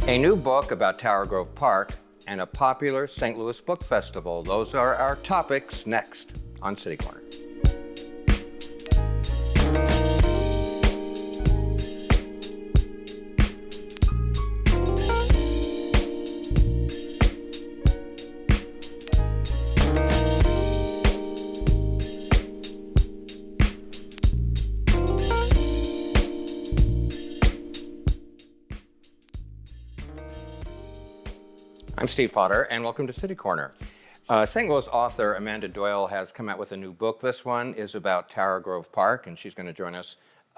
A new book about Tower Grove Park and a popular St. Louis Book Festival. Those are our topics next on City Corner. I'm Steve Potter, and welcome to City Corner. St. Louis author Amanda Doyle has come out with a new book. This one is about Tower Grove Park, and she's going to join us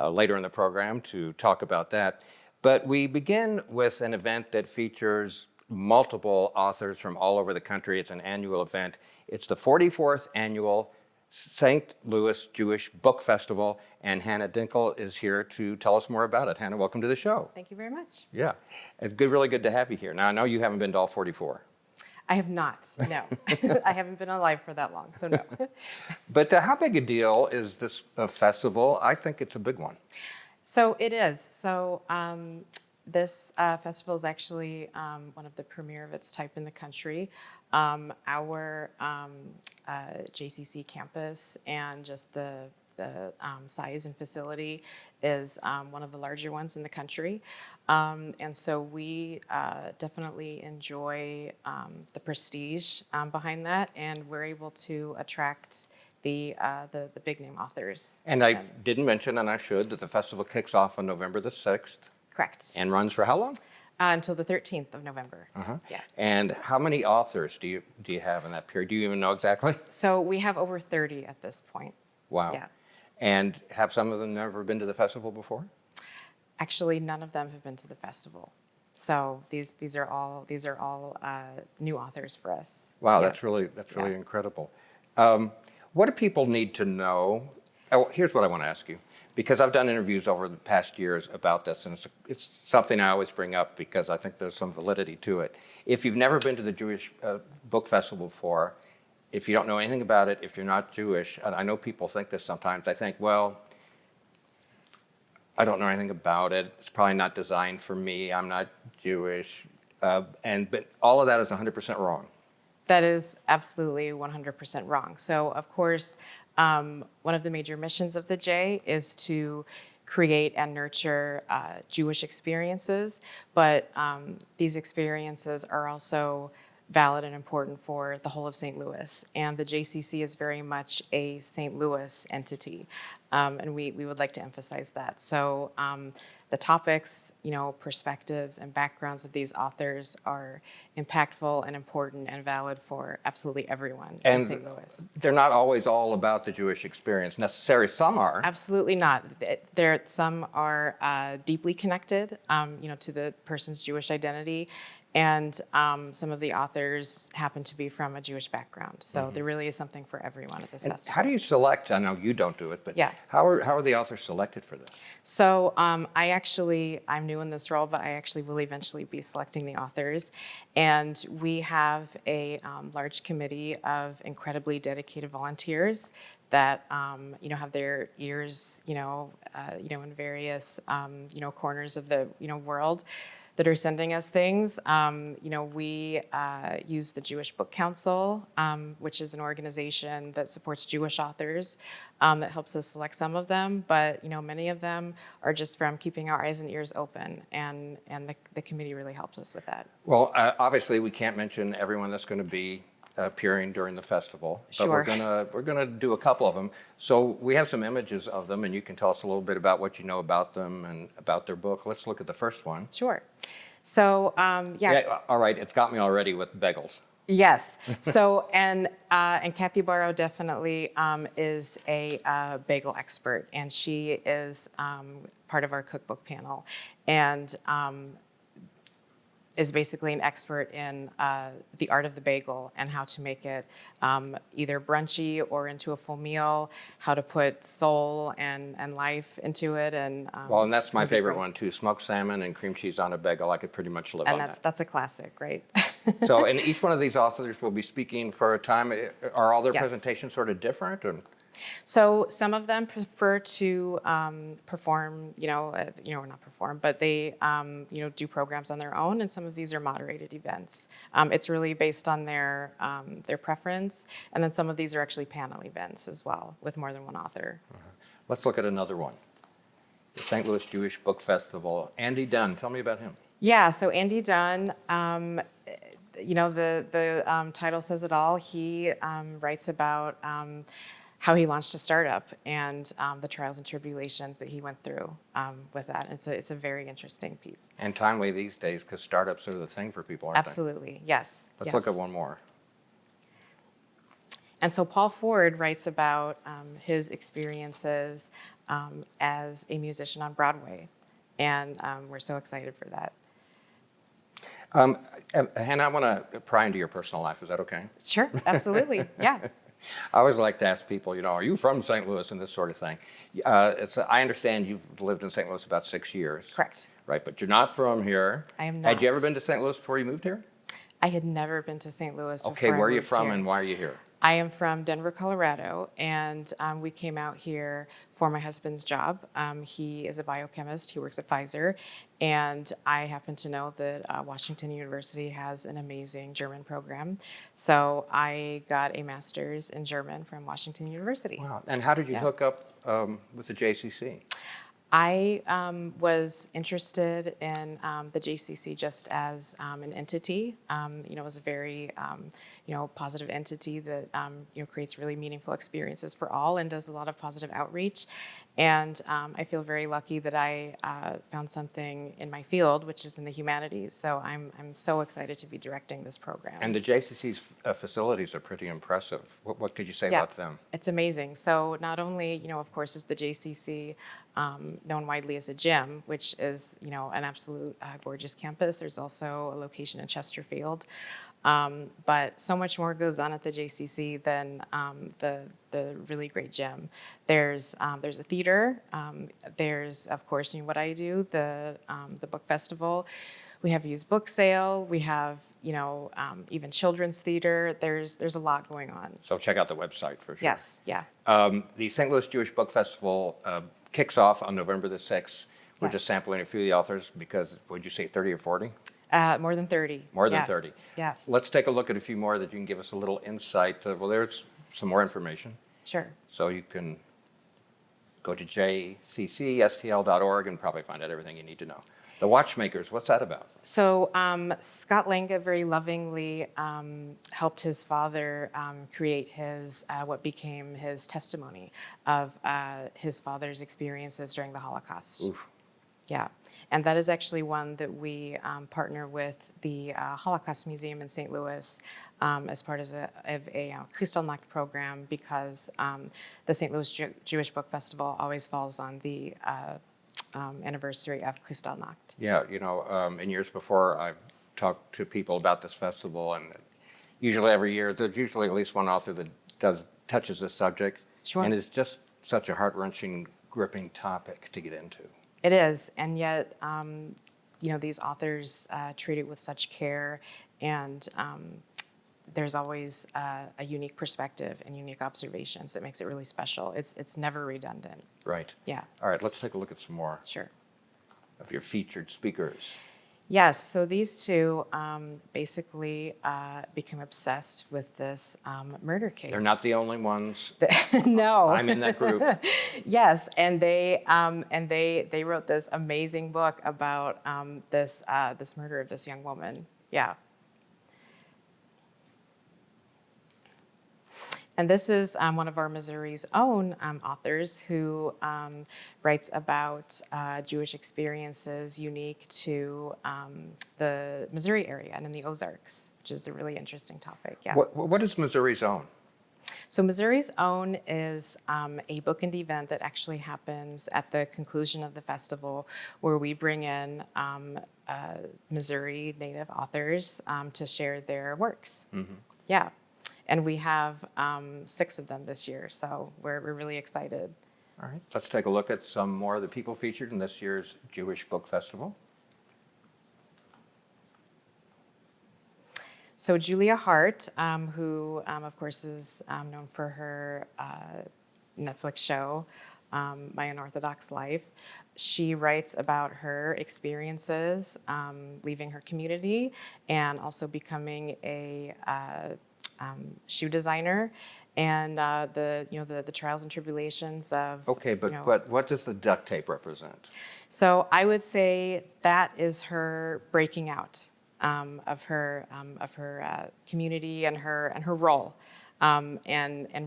later in the program to talk about that. But we begin with an event that features multiple authors from all over the country. It's an annual event. It's the 44th annual St. Louis Jewish Book Festival, and Hannah Dinkel is here to tell us more about it. Hannah, welcome to the show. Thank you very much. Yeah, it's good, really good to have you here. Now, I know you haven't been to all 44. I have not, no. I haven't been alive for that long, so no. But how big a deal is this festival? I think it's a big one. So it is. So this festival is actually one of the premier of its type in the country. Our JCC campus and just the size and facility is one of the larger ones in the country. And so we definitely enjoy the prestige behind that, and we're able to attract the big name authors. And I didn't mention, and I should, that the festival kicks off on November the 6th. Correct. And runs for how long? Until the 13th of November. Yeah. And how many authors do you have in that period? Do you even know exactly? So we have over 30 at this point. Wow. Yeah. And have some of them never been to the festival before? Actually, none of them have been to the festival. So these are all new authors for us. Wow, Yeah. that's really incredible. What do people need to know? Oh, here's what I want to ask you, because I've done interviews over the past years about this, and it's something I always bring up because I think there's some validity to it. If you've never been to the Jewish Book Festival before, if you don't know anything about it, if you're not Jewish, and I know people think this sometimes, I think, well, I don't know anything about it. It's probably not designed for me. I'm not Jewish. But all of that is 100% wrong. That is absolutely 100% wrong. So, of course, one of the major missions of the J is to create and nurture Jewish experiences, but these experiences are also valid and important for the whole of St. Louis. And the JCC is very much a St. Louis entity, and we would like to emphasize that. So the topics, perspectives and backgrounds of these authors are impactful and important and valid for absolutely everyone in St. Louis. They're not always all about the Jewish experience necessarily. Some are. Absolutely not. Some are deeply connected, to the person's Jewish identity. And some of the authors happen to be from a Jewish background. So there really is something for everyone at this festival. How do you select? I know you don't do it, but yeah. How are the authors selected for this? So I'm new in this role, but I actually will eventually be selecting the authors. And we have a large committee of incredibly dedicated volunteers that have their ears in various corners of the world that are sending us things. We use the Jewish Book Council, which is an organization that supports Jewish authors, that helps us select some of them. But many of them are just from keeping our eyes and ears open, and the committee really helps us with that. Well, obviously we can't mention everyone that's going to be appearing during the festival, but Sure. we're gonna do a couple of them. So we have some images of them, and you can tell us a little bit about what you know about them and about their book. Let's look at the first one. Sure. So Yeah, all right, it's got me already with bagels. Yes. So and Kathy Barrow definitely is a bagel expert, and she is part of our cookbook panel, and is basically an expert in the art of the bagel and how to make it either brunchy or into a full meal, how to put soul and life into it. And that's my favorite one too, smoked salmon and cream cheese on a bagel. I could pretty much live on that. And that's a classic, right? So, and each one of these authors will be speaking for a time. Are all their Yes. presentations sort of different? Or? So some of them prefer to perform, or not perform, but they, do programs on their own, and some of these are moderated events. It's really based on their preference, and then some of these are actually panel events as well, with more than one author. Let's look at another one. The St. Louis Jewish Book Festival. Andy Dunn, tell me about him. Yeah, so Andy Dunn, the title says it all. He writes about how he launched a startup and the trials and tribulations that he went through with that. It's a very interesting piece. And timely these days because startups are the thing for people, aren't Absolutely, yes. they? Let's yes. look at one more. And so Paul Ford writes about his experiences as a musician on Broadway. And we're so excited for that. Hannah, I want to pry into your personal life. Is that okay? Sure, absolutely, yeah. I always like to ask people, are you from St. Louis and this sort of thing. I understand you've lived in St. Louis about 6 years. Correct. Right, but you're not from here. I am not. Had you ever been to St. Louis before you moved here? I had never been to St. Louis before. Okay, where are you moved from here. and why are you here? I am from Denver, Colorado, and we came out here for my husband's job. He is a biochemist. He works at Pfizer, and I happen to know that Washington University has an amazing German program. So I got a master's in German from Washington University. Wow, and how did you Yeah. hook up with the JCC? I was interested in the JCC just as an entity. It was a very, positive entity that, creates really meaningful experiences for all and does a lot of positive outreach. And I feel very lucky that I found something in my field, which is in the humanities. So I'm so excited to be directing this program. And the JCC's facilities are pretty impressive. What could you say Yeah, about them? it's amazing. So not only, of course, is the JCC known widely as a gym, which is, an absolute gorgeous campus. There's also a location in Chesterfield. But so much more goes on at the JCC than the really great gym. There's a theater. There's, of course, what I do, the book festival. We have a used book sale. We have, even children's theater. There's a lot going on. So check out the website for sure. Yes, yeah. The St. Louis Jewish Book Festival kicks off on November the 6th. We're just Yes. sampling a few of the authors because, would you say 30 or 40? More than 30. More than Yeah. 30. Yeah, Let's take a look at a few more that you can give us a little insight. Well, there's some more information. sure. So you can go to jccstl.org and probably find out everything you need to know. The Watchmakers, what's that about? So Scott Lenga very lovingly helped his father create his what became his testimony of his father's experiences during the Holocaust. Oof. Yeah, and that is actually one that we partner with the Holocaust Museum in St. Louis as part of a Kristallnacht program because the St. Louis Jewish Book Festival always falls on the anniversary of Kristallnacht. Yeah, in years before, I've talked to people about this festival, and usually every year, there's usually at least one author that touches this subject. Sure. And it's just such a heart-wrenching, gripping topic to get into. It is, and yet, these authors treat it with such care, and there's always a unique perspective and unique observations that makes it really special. It's never redundant. Right. Yeah. All right, let's take a look at some more Sure. of your featured speakers. Yes, so these two basically become obsessed with this murder case. They're not the only ones. No. I'm in that group. Yes, and they wrote this amazing book about this murder of this young woman. Yeah. And this is one of our Missouri's own authors who writes about Jewish experiences unique to the Missouri area and in the Ozarks, which is a really interesting topic. Yeah. What is Missouri's own? So Missouri's Own is a book and event that actually happens at the conclusion of the festival where we bring in Missouri native authors to share their works. Mm-hmm. Yeah. And we have 6 of them this year, so we're really excited. All right, let's take a look at some more of the people featured in this year's Jewish Book Festival. So Julia Hart, who of course is known for her Netflix show, My Unorthodox Life. She writes about her experiences leaving her community and also becoming a shoe designer, and the trials and tribulations of. Okay, but what does the duct tape represent? So I would say that is her breaking out of her community and her role, and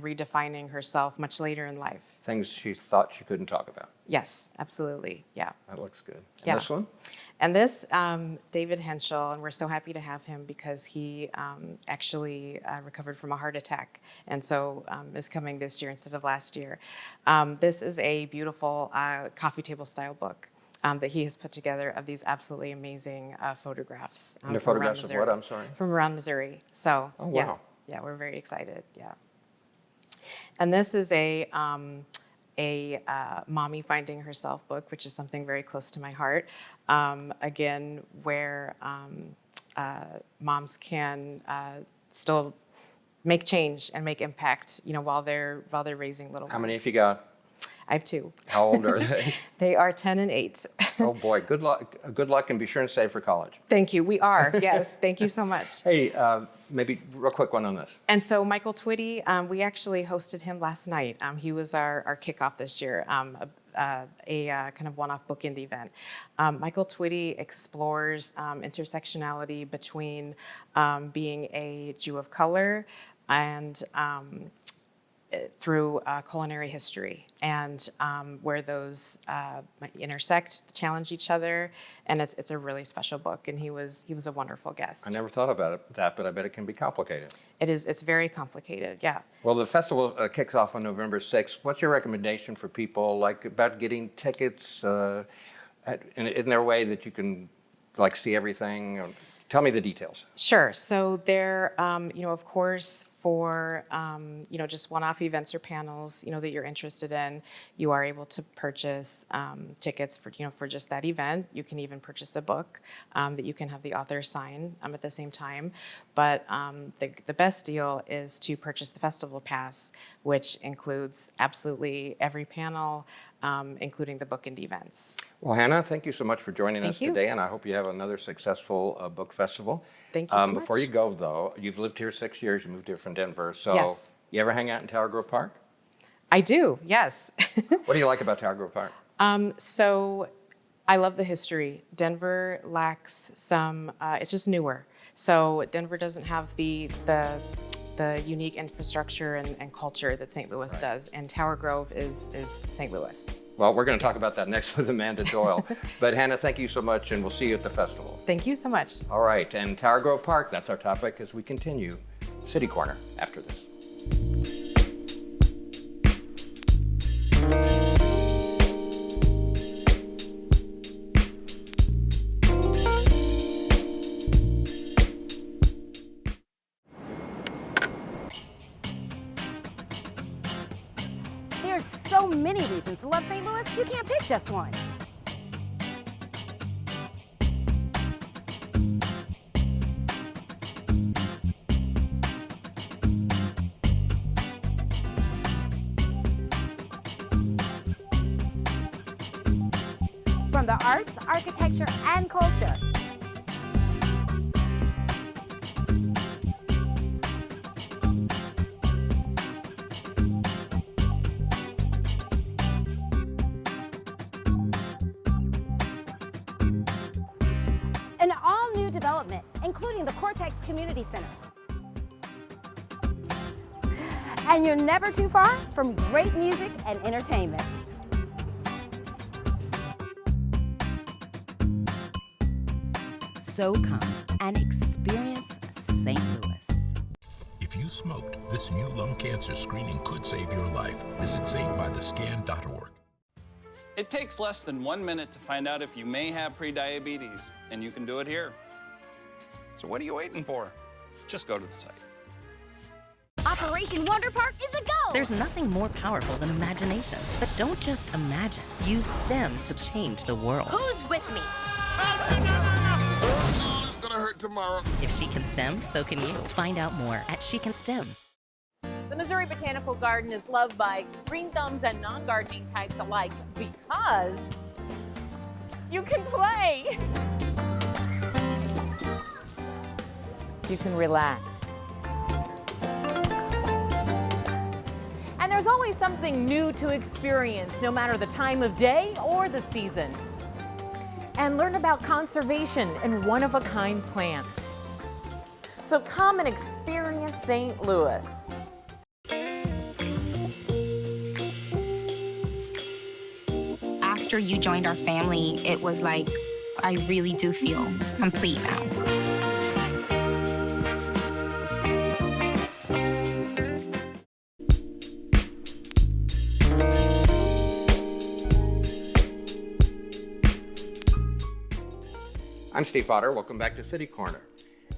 redefining herself much later in life. Things she thought she couldn't talk about. Yes, absolutely. Yeah. That looks good. And Yeah. this one? And this, David Henschel, and we're so happy to have him because he actually recovered from a heart attack, and so is coming this year instead of last year. This is a beautiful coffee table style book that he has put together of these absolutely amazing photographs. And they're from around photographs of Missouri. what? I'm sorry. From around Missouri. So, Oh, yeah, wow. yeah, we're very excited. Yeah. And this is a mommy finding herself book, which is something very close to my heart. Again, where moms can still make change and make impact, while they're raising little ones. How many have you got? I have 2. How old are they? They are 10 and 8. Oh boy, good luck. Good luck, and be sure and save for college. Thank you. We are. Yes. Thank you so much. Hey, maybe real quick one on this. And so Michael Twitty, we actually hosted him last night. He was our kickoff this year, a kind of one-off bookend event. Michael Twitty explores intersectionality between being a Jew of color and through culinary history, and where those might intersect, challenge each other, and it's a really special book. And he was a wonderful guest. I never thought about that, but I bet it can be complicated. It's very complicated. Yeah. Well, the festival kicks off on November 6th. What's your recommendation for people, about getting tickets? In their way that you can, see everything? Tell me the details. Sure. So there, of course, for just one-off events or panels, that you're interested in, you are able to purchase tickets for just that event. You can even purchase a book that you can have the author sign at the same time. But the best deal is to purchase the festival pass, which includes absolutely every panel, including the bookend events. Well, Hannah, thank you so much for joining us you. today, and I hope you have another successful book festival. Thank you so much. Before you go, though, you've lived here 6 years. You moved here from Denver. So Yes. You ever hang out in Tower Grove Park? I do, yes. What do you like about Tower Grove Park? So I love the history. Denver lacks some, it's just newer. So Denver doesn't have the unique infrastructure and culture that St. Louis does, and Tower Grove is St. Louis. Well, we're going to talk about that next with Amanda Doyle. But Hannah, thank you so much, and we'll see you at the festival. Thank you so much. All right, and Tower Grove Park, that's our topic as we continue City Corner after this. There's so many reasons to love St. Louis, you can't pick just one. From the arts, architecture, and culture. An all-new development, including the Cortex Community Center. And you're never too far from great music and entertainment. So come and experience St. Louis. If you smoked, this new lung cancer screening could save your life. Visit SaveByTheScan.org. It takes less than 1 minute to find out if you may have prediabetes, and you can do it here. So what are you waiting for? Just go to the site. Operation Wonder Park is a go! There's nothing more powerful than imagination. But don't just imagine. Use STEM to change the world. Who's with me? It's gonna hurt tomorrow. If she can STEM, so can you. Find out more at She Can STEM. The Missouri Botanical Garden is loved by green thumbs and non-gardening types alike because you can play. You can relax. And there's always something new to experience, no matter the time of day or the season. And learn about conservation and one-of-a-kind plants. So come and experience St. Louis. After you joined our family, it was like, I really do feel complete now. I'm Steve Potter. Welcome back to City Corner.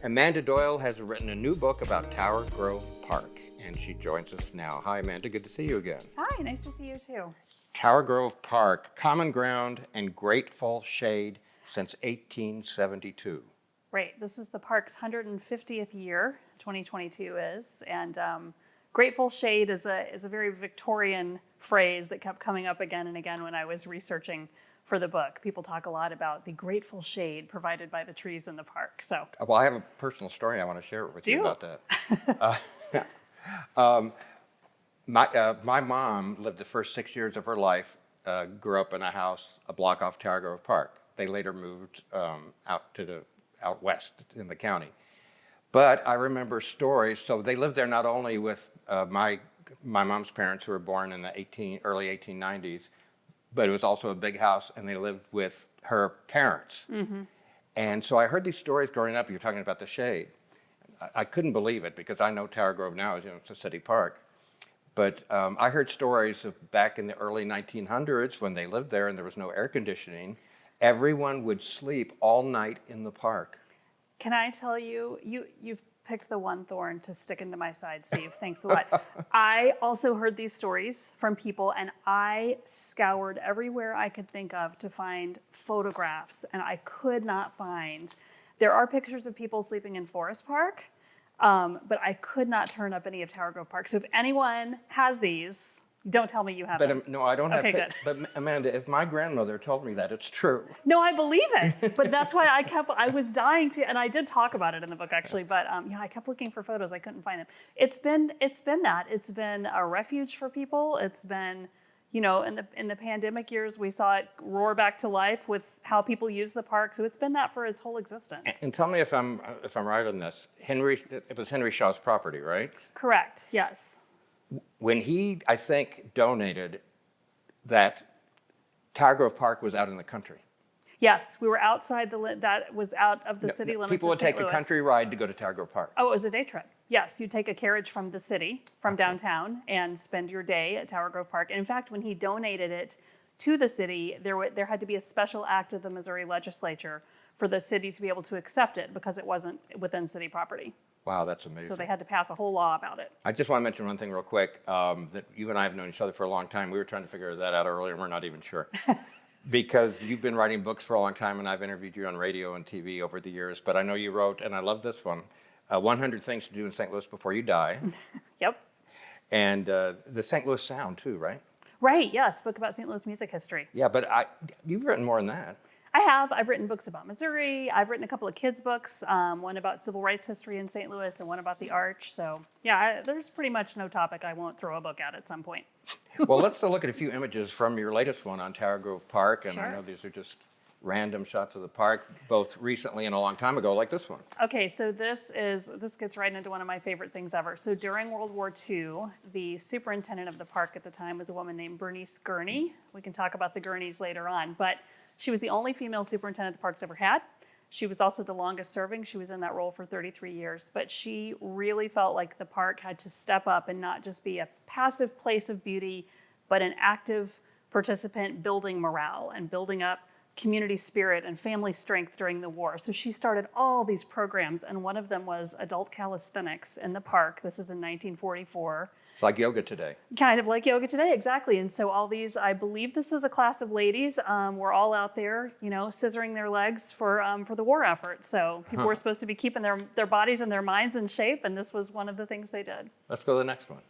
Amanda Doyle has written a new book about Tower Grove Park, and she joins us now. Hi, Amanda. Good to see you again. Hi, nice to see you too. Tower Grove Park, common ground and grateful shade since 1872. Right, this is the park's 150th year, 2022 is, and grateful shade is a very Victorian phrase that kept coming up again and again when I was researching for the book. People talk a lot about the grateful shade provided by the trees in the park. So, well, I have a personal story I want to share with you about that. My mom lived the first 6 years of her life, grew up in a house a block off Tower Grove Park. They later moved out west in the county. But I remember stories, so they lived there not only with my mom's parents who were born in the early 1890s, but it was also a big house, and they lived with her parents. Mm-hmm. And so I heard these stories growing up. You're talking about the shade. I couldn't believe it because I know Tower Grove now, as you know, it's a city park. But I heard stories of back in the early 1900s when they lived there and there was no air conditioning, everyone would sleep all night in the park. Can I tell you, you've picked the one thorn to stick into my side, Steve. Thanks a lot. I also heard these stories from people, and I scoured everywhere I could think of to find photographs, and I could not find. There are pictures of people sleeping in Forest Park, but I could not turn up any of Tower Grove Park. So if anyone has these, don't tell me you haven't. But no, I don't have. Okay, good. But Amanda, if my grandmother told me that, it's true. No, I believe it. But that's why I was dying to, and I did talk about it in the book actually. But I kept looking for photos. I couldn't find them. It's been that. It's been a refuge for people. It's been, in the pandemic years, we saw it roar back to life with how people use the park. So it's been that for its whole existence. And tell me if I'm right on this. It was Henry Shaw's property, right? Correct. Yes. When he, I think, donated that, Tower Grove Park was out in the country. Yes, we were outside that was out of the city limits. People would of St. take Louis. a country ride to go to Tower Grove Park. Oh, it was a day trip. Yes, you'd take a carriage from the city, from downtown, and spend your day at Tower Grove Park. And in fact, when he donated it to the city, there had to be a special act of the Missouri legislature for the city to be able to accept it because it wasn't within city property. Wow, that's amazing. So they had to pass a whole law about it. I just want to mention one thing real quick, that you and I have known each other for a long time. We were trying to figure that out earlier, and we're not even sure. Because you've been writing books for a long time, and I've interviewed you on radio and TV over the years. But I know you wrote, and I love this one, 100 Things to Do in St. Louis Before You Die. Yep. And the St. Louis Sound, too, right? Right, yes, book about St. Louis music history. Yeah, but you've written more than that. I have. I've written books about Missouri. I've written a couple of kids' books, one about civil rights history in St. Louis and one about the Arch. So, yeah, there's pretty much no topic I won't throw a book at some point. Well, let's look at a few images from your latest one on Tower Grove Park. And Sure. I know these are just random shots of the park, both recently and a long time ago, like this one. Okay, so this gets right into one of my favorite things ever. So during World War II, the superintendent of the park at the time was a woman named Bernice Gurney. We can talk about the Gurneys later on, but she was the only female superintendent the park's ever had. She was also the longest serving. She was in that role for 33 years, but she really felt like the park had to step up and not just be a passive place of beauty, but an active participant building morale and building up community spirit and family strength during the war. So she started all these programs, and one of them was adult calisthenics in the park. This is in 1944. It's like yoga today. Kind of like yoga today, exactly. And so all these, I believe this is a class of ladies, were all out there, scissoring their legs for the war effort. So people were supposed to be keeping their bodies and their minds in shape, and this was one of the things they did. Let's go to the next one.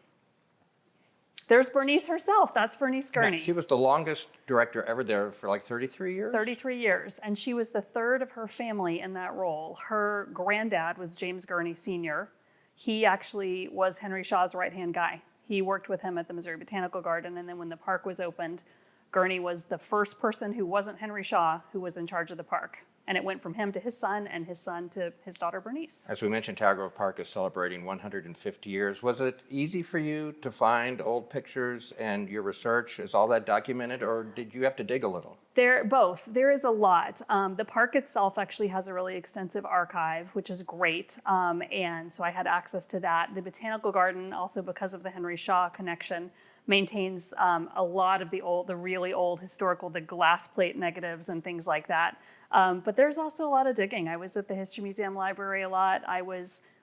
There's Bernice herself. That's Bernice Gurney. She was the longest director ever there for like 33 years? 33 years. And she was the third of her family in that role. Her granddad was James Gurney Sr. He actually was Henry Shaw's right-hand guy. He worked with him at the Missouri Botanical Garden. And then when the park was opened, Gurney was the first person who wasn't Henry Shaw who was in charge of the park. And it went from him to his son, and his son to his daughter Bernice. As we mentioned, Tower Grove Park is celebrating 150 years. Was it easy for you to find old pictures, and your research, is all that documented, or did you have to dig a little? Both. There is a lot. The park itself actually has a really extensive archive, which is great. And so I had access to that. The Botanical Garden, also because of the Henry Shaw connection, maintains a lot of the really old historical, the glass plate negatives and things like that. But there's also a lot of digging. I was at the History Museum Library a lot.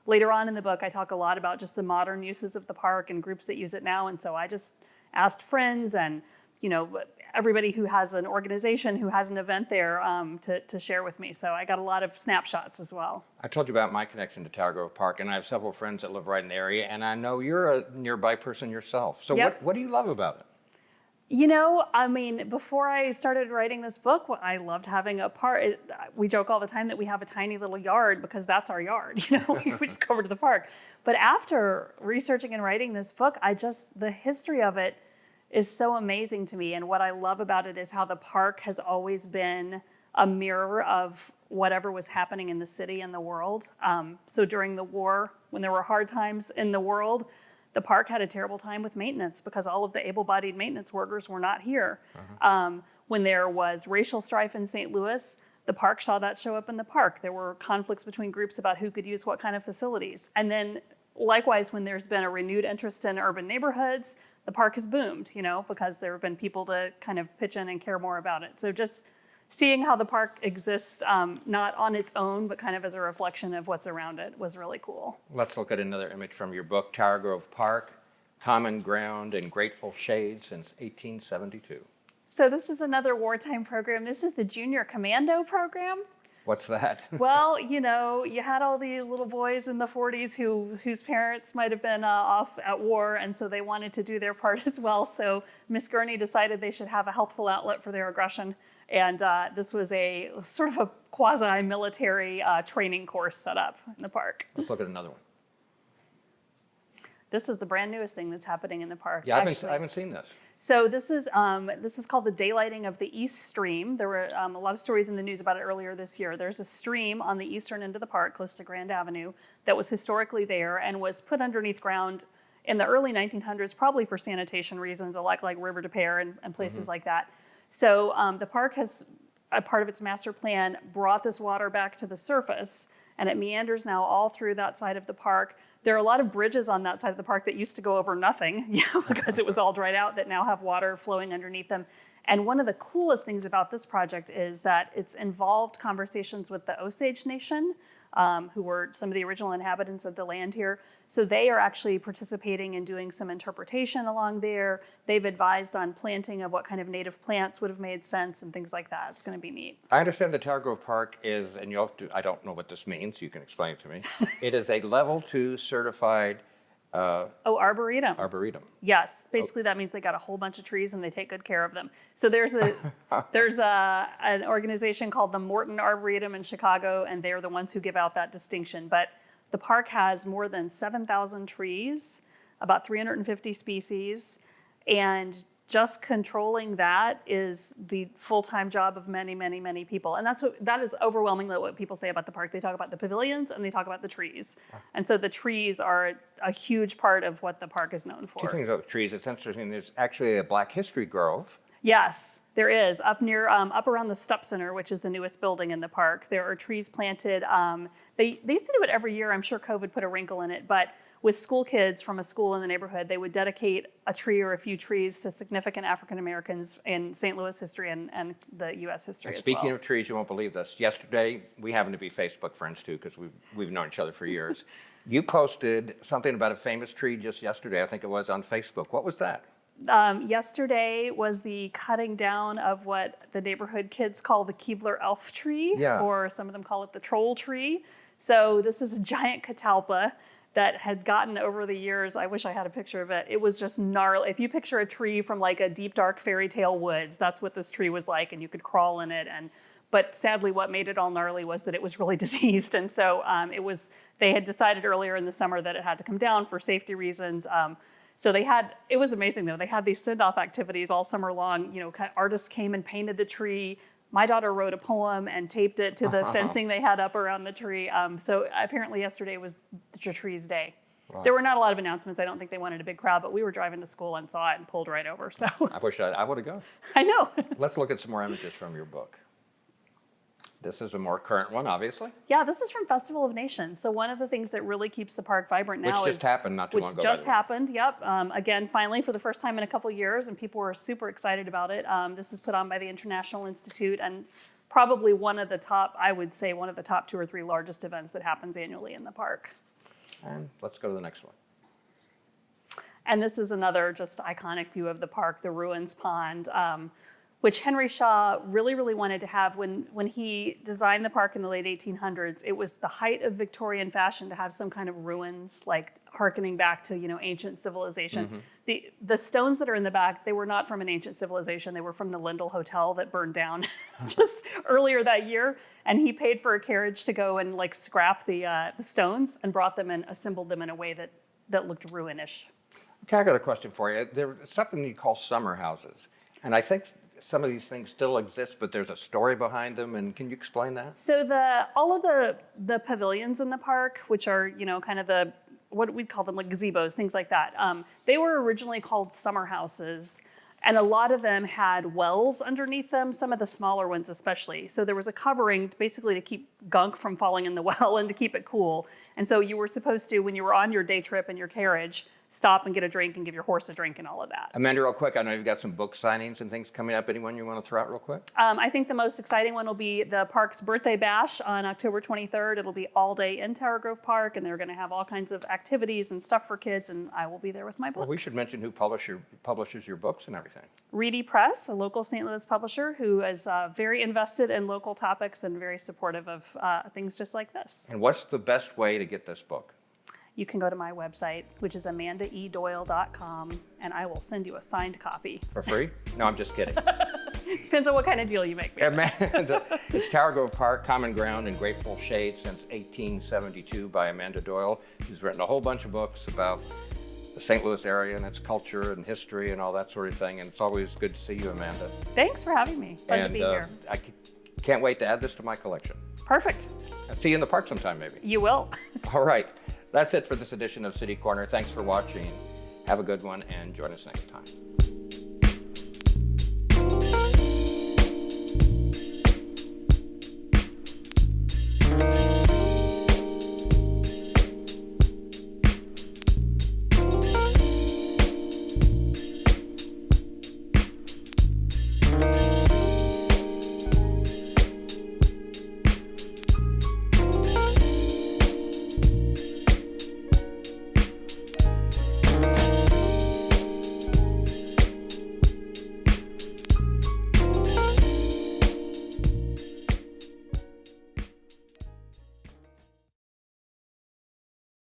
Later on in the book, I talk a lot about just the modern uses of the park and groups that use it now. And so I just asked friends and, everybody who has an organization who has an event there to share with me. So I got a lot of snapshots as well. I told you about my connection to Tower Grove Park, and I have several friends that live right in the area, and I know you're a nearby person yourself. So Yep. what do you love about it? Before I started writing this book, I loved having a park. We joke all the time that we have a tiny little yard because that's our yard. We just go over to the park. But after researching and writing this book, the history of it is so amazing to me. And what I love about it is how the park has always been a mirror of whatever was happening in the city and the world. So during the war, when there were hard times in the world, the park had a terrible time with maintenance because all of the able-bodied maintenance workers were not here. When there was racial strife in St. Louis, the park saw that show up in the park. There were conflicts between groups about who could use what kind of facilities. And then likewise, when there's been a renewed interest in urban neighborhoods, the park has boomed, because there have been people to kind of pitch in and care more about it. So just seeing how the park exists, not on its own, but kind of as a reflection of what's around it was really cool. Let's look at another image from your book, Tower Grove Park, Common Ground and Grateful Shade since 1872. So this is another wartime program. This is the Junior Commando program. What's that? Well, you had all these little boys in the 40s whose parents might have been off at war, and so they wanted to do their part as well. So Miss Gurney decided they should have a healthful outlet for their aggression, and this was a sort of a quasi-military training course set up in the park. Let's look at another one. This is the brand newest thing that's happening in the park. Yeah, I haven't seen this. So this is called the daylighting of the East Stream. There were a lot of stories in the news about it earlier this year. There's a stream on the eastern end of the park, close to Grand Avenue, that was historically there and was put underneath ground in the early 1900s, probably for sanitation reasons, like River de Pere and places like that. So the park has, a part of its master plan, brought this water back to the surface, and it meanders now all through that side of the park. There are a lot of bridges on that side of the park that used to go over nothing because it was all dried out, that now have water flowing underneath them. And one of the coolest things about this project is that it's involved conversations with the Osage Nation, who were some of the original inhabitants of the land here. So they are actually participating in doing some interpretation along there. They've advised on planting of what kind of native plants would have made sense and things like that. It's going to be neat. I understand that Tower Grove Park is, and you'll have to, I don't know what this means, you can explain it to me. It is a level 2 certified Arboretum. Arboretum. Yes, basically that means they got a whole bunch of trees and they take good care of them. So there's an organization called the Morton Arboretum in Chicago, and they're the ones who give out that distinction. But the park has more than 7,000 trees, about 350 species, and just controlling that is the full-time job of many, many, many people. And that is overwhelmingly what people say about the park. They talk about the pavilions and they talk about the trees. And so the trees are a huge part of what the park is known for. Two things about trees. It's interesting. There's actually a Black History Grove. Yes, there is. Up around the Stupp Center, which is the newest building in the park, there are trees planted. They used to do it every year. I'm sure COVID put a wrinkle in it. But with school kids from a school in the neighborhood, they would dedicate a tree or a few trees to significant African Americans in St. Louis history and the U.S. history as well. Speaking of trees, you won't believe this. Yesterday, we happen to be Facebook friends too, because we've known each other for years. You posted something about a famous tree just yesterday, I think it was, on Facebook. What was that? Yesterday was the cutting down of what the neighborhood kids call the Keebler elf tree, or some of them call it the troll tree. So this is a giant catalpa that had gotten over the years, I wish I had a picture of it. It was just gnarly. If you picture a tree from like a deep, dark fairy tale woods, that's what this tree was like, and you could crawl in it. But sadly, what made it all gnarly was that it was really diseased. And so they had decided earlier in the summer that it had to come down for safety reasons. So it was amazing though. They had these send-off activities all summer long. Artists came and painted the tree. My daughter wrote a poem and taped it to the fencing they had up around the tree. So apparently yesterday was the tree's day. Right. There were not a lot of announcements. I don't think they wanted a big crowd, but we were driving to school and saw it and pulled right over. So I wish I would have gone. I know. Let's look at some more images from your book. This is a more current one, obviously. Yeah, this is from Festival of Nations. So one of the things that really keeps the park vibrant now Which just happened not too long ago. Which just happened, yep. Again, finally, for the first time in a couple years, and people were super excited about it. This is put on by the International Institute, and probably one of the top 2 or 3 largest events that happens annually in the park. And let's go to the next one. And this is another just iconic view of the park, the Ruins Pond, which Henry Shaw really, really wanted to have. When he designed the park in the late 1800s, it was the height of Victorian fashion to have some kind of ruins, like hearkening back to ancient civilization. Mm-hmm. The stones that are in the back, they were not from an ancient civilization. They were from the Lindell Hotel that burned down just earlier that year. And he paid for a carriage to go and scrap the stones and brought them and assembled them in a way that looked ruinish. Okay, I got a question for you. There's something you call summer houses, and I think some of these things still exist, but there's a story behind them. And can you explain that? So all of the pavilions in the park, which are kind of what we'd call them, like gazebos, things like that. They were originally called summer houses, and a lot of them had wells underneath them. Some of the smaller ones, especially. So there was a covering basically to keep gunk from falling in the well and to keep it cool. And so you were supposed to, when you were on your day trip in your carriage, stop and get a drink and give your horse a drink and all of that. Amanda, real quick, I know you've got some book signings and things coming up. Anyone you want to throw out real quick? I think the most exciting one will be the park's birthday bash on October 23rd. It'll be all day in Tower Grove Park, and they're going to have all kinds of activities and stuff for kids, and I will be there with my book. Well, we should mention who publishes your books and everything. Reedy Press, a local St. Louis publisher who is very invested in local topics and very supportive of things just like this. And what's the best way to get this book? You can go to my website, which is amandaedoyle.com, and I will send you a signed copy. For free? No, I'm just kidding. Depends on what kind of deal you make. Amanda, it's Tower Grove Park, Common Ground, and Grateful Shade since 1872 by Amanda Doyle. She's written a whole bunch of books about the St. Louis area and its culture and history and all that sort of thing. And it's always good to see you, Amanda. Thanks for having me. Fun to be here. I can't wait to add this to my collection. Perfect. I'll see you in the park sometime, maybe. You will. All right. That's it for this edition of City Corner. Thanks for watching. Have a good one and join us next time.